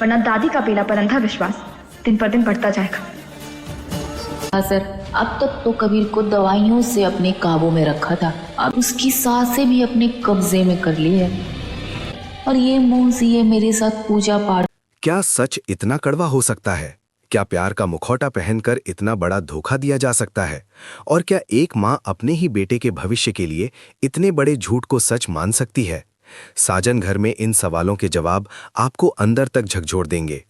वरना दादी का बेला पर अंधा विश्वास दिन पर दिन बढ़ता जाएगा। हाँ सर, अब तक तो कबीर को दवाइयों से अपने काबू में रखा था, अब उसकी सांसें भी अपने कब्जे में कर ली है। और ये मुंह से ये मेरे साथ पूजा पाठ। क्या सच इतना कड़वा हो सकता है? क्या प्यार का मुखौटा पहनकर इतना बड़ा धोखा दिया जा सकता है? और क्या एक मां अपने ही बेटे के भविष्य के लिए इतने बड़े झूठ को सच मान सकती है? साजन घर में इन सवालों के जवाब आपको अंदर तक झकझोर देंगे।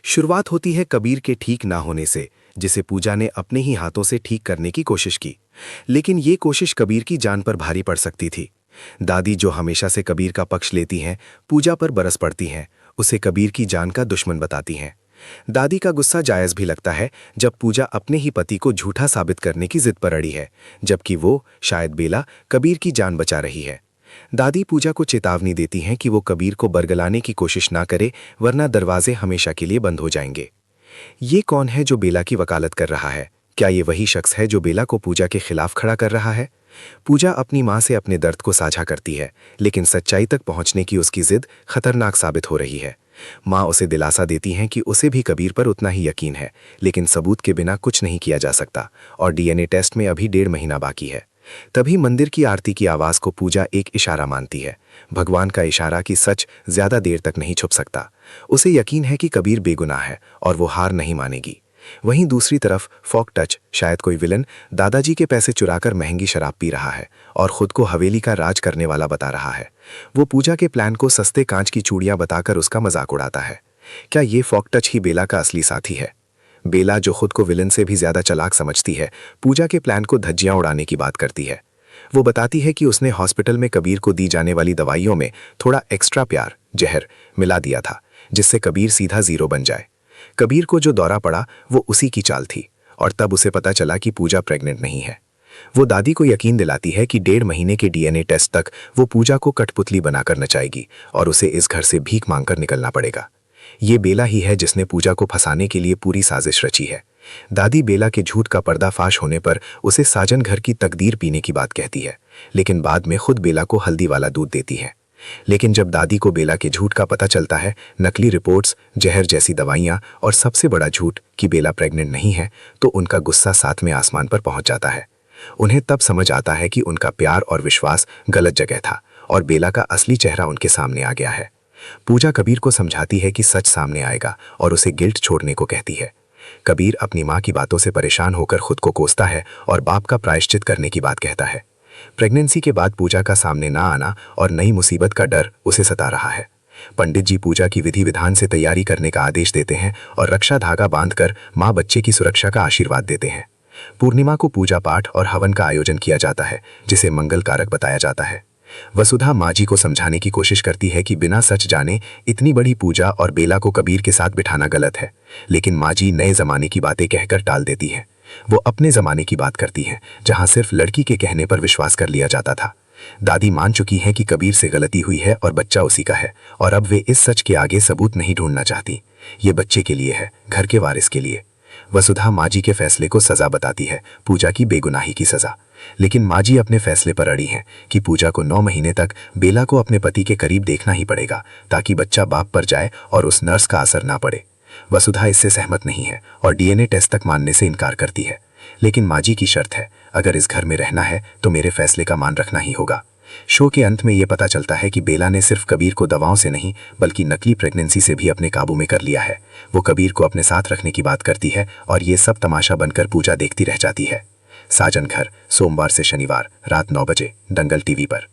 शुरुआत होती है कबीर के ठीक ना होने से, जिसे पूजा ने अपने ही हाथों से ठीक करने की कोशिश की। लेकिन ये कोशिश कबीर की जान पर भारी पड़ सकती थी। दादी, जो हमेशा से कबीर का पक्ष लेती हैं, पूजा पर बरस पड़ती हैं, उसे कबीर की जान का दुश्मन बताती हैं। दादी का गुस्सा जायज भी लगता है जब पूजा अपने ही पति को झूठा साबित करने की जिद पर अड़ी है, जबकि वो, शायद बेला, कबीर की जान बचा रही है। दादी पूजा को चेतावनी देती हैं कि वो कबीर को बरगलाने की कोशिश ना करे, वरना दरवाजे हमेशा के लिए बंद हो जाएंगे। ये कौन है जो बेला की वकालत कर रहा है? क्या ये वही शख्स है जो बेला को पूजा के खिलाफ खड़ा कर रहा है? पूजा अपनी मां से अपने दर्द को साझा करती है, लेकिन सच्चाई तक पहुंचने की उसकी जिद खतरनाक साबित हो रही है। मां उसे दिलासा देती हैं कि उसे भी कबीर पर उतना ही यकीन है, लेकिन सबूत के बिना कुछ नहीं किया जा सकता और डीएनए टेस्ट में अभी 1.5 महीना बाकी है। तभी मंदिर की आरती की आवाज को पूजा एक इशारा मानती है, भगवान का इशारा कि सच ज्यादा देर तक नहीं छुप सकता। उसे यकीन है कि कबीर बेगुनाह है और वो हार नहीं मानेगी। वहीं दूसरी तरफ फॉक टच, शायद कोई विलन, दादाजी के पैसे चुराकर महंगी शराब पी रहा है और खुद को हवेली का राज करने वाला बता रहा है। वो पूजा के प्लान को सस्ते कांच की चूड़ियां बताकर उसका मजाक उड़ाता है। क्या ये फॉक टच ही बेला का असली साथी है? बेला, जो खुद को विलन से भी ज्यादा चालाक समझती है, पूजा के प्लान को धज्जियां उड़ाने की बात करती है। वो बताती है कि उसने हॉस्पिटल में कबीर को दी जाने वाली दवाइयों में थोड़ा एक्स्ट्रा प्यार, जहर, मिला दिया था, जिससे कबीर सीधा जीरो बन जाए। कबीर को जो दौरा पड़ा वो उसी की चाल थी, और तब उसे पता चला कि पूजा प्रेग्नेंट नहीं है। वो दादी को यकीन दिलाती है कि 1.5 महीने के डीएनए टेस्ट तक वो पूजा को कठपुतली बनाकर नचाएगी और उसे इस घर से भीख मांगकर निकलना पड़ेगा। ये बेला ही है जिसने पूजा को फंसाने के लिए पूरी साजिश रची है। दादी बेला के झूठ का पर्दाफाश होने पर उसे साजन घर की तकदीर पीने की बात कहती है, लेकिन बाद में खुद बेला को हल्दी वाला दूध देती है। लेकिन जब दादी को बेला के झूठ का पता चलता है, नकली रिपोर्ट्स, जहर जैसी दवाइयां और सबसे बड़ा झूठ कि बेला प्रेग्नेंट नहीं है, तो उनका गुस्सा 7वें आसमान पर पहुंच जाता है। उन्हें तब समझ आता है कि उनका प्यार और विश्वास गलत जगह था और बेला का असली चेहरा उनके सामने आ गया है। पूजा कबीर को समझाती है कि सच सामने आएगा और उसे गिल्ट छोड़ने को कहती है। कबीर अपनी मां की बातों से परेशान होकर खुद को कोसता है और बाप का प्रायश्चित करने की बात कहता है। प्रेगनेंसी के बाद पूजा का सामने ना आना और नई मुसीबत का डर उसे सता रहा है। पंडित जी पूजा की विधि विधान से तैयारी करने का आदेश देते हैं और रक्षा धागा बांधकर मां बच्चे की सुरक्षा का आशीर्वाद देते हैं। पूर्णिमा को पूजा पाठ और हवन का आयोजन किया जाता है, जिसे मंगल कारक बताया जाता है। वसुधा माँ जी को समझाने की कोशिश करती है कि बिना सच जाने इतनी बड़ी पूजा और बेला को कबीर के साथ बिठाना गलत है, लेकिन माँ जी नए जमाने की बातें कहकर टाल देती है। वो अपने जमाने की बात करती हैं, जहां सिर्फ लड़की के कहने पर विश्वास कर लिया जाता था। दादी मान चुकी हैं कि कबीर से गलती हुई है और बच्चा उसी का है, और अब वे इस सच के आगे सबूत नहीं ढूंढना चाहती। ये बच्चे के लिए है, घर के वारिस के लिए। वसुधा माँ जी के फैसले को सजा बताती है, पूजा की बेगुनाही की सजा। लेकिन माँ जी अपने फैसले पर अड़ी हैं कि पूजा को 9 महीने तक बेला को अपने पति के करीब देखना ही पड़ेगा, ताकि बच्चा बाप पर जाए और उस नर्स का असर ना पड़े। वसुधा इससे सहमत नहीं है और डीएनए टेस्ट तक मानने से इनकार करती है। लेकिन माँ जी की शर्त है, अगर इस घर में रहना है तो मेरे फैसले का मान रखना ही होगा। शो के अंत में यह पता चलता है कि बेला ने सिर्फ कबीर को दवाओं से नहीं, बल्कि नकली प्रेगनेंसी से भी अपने काबू में कर लिया है। वो कबीर को अपने साथ रखने की बात करती है और ये सब तमाशा बनकर पूजा देखती रह जाती है। साजन घर, सोमवार से शनिवार रात 9 बजे दंगल टीवी पर।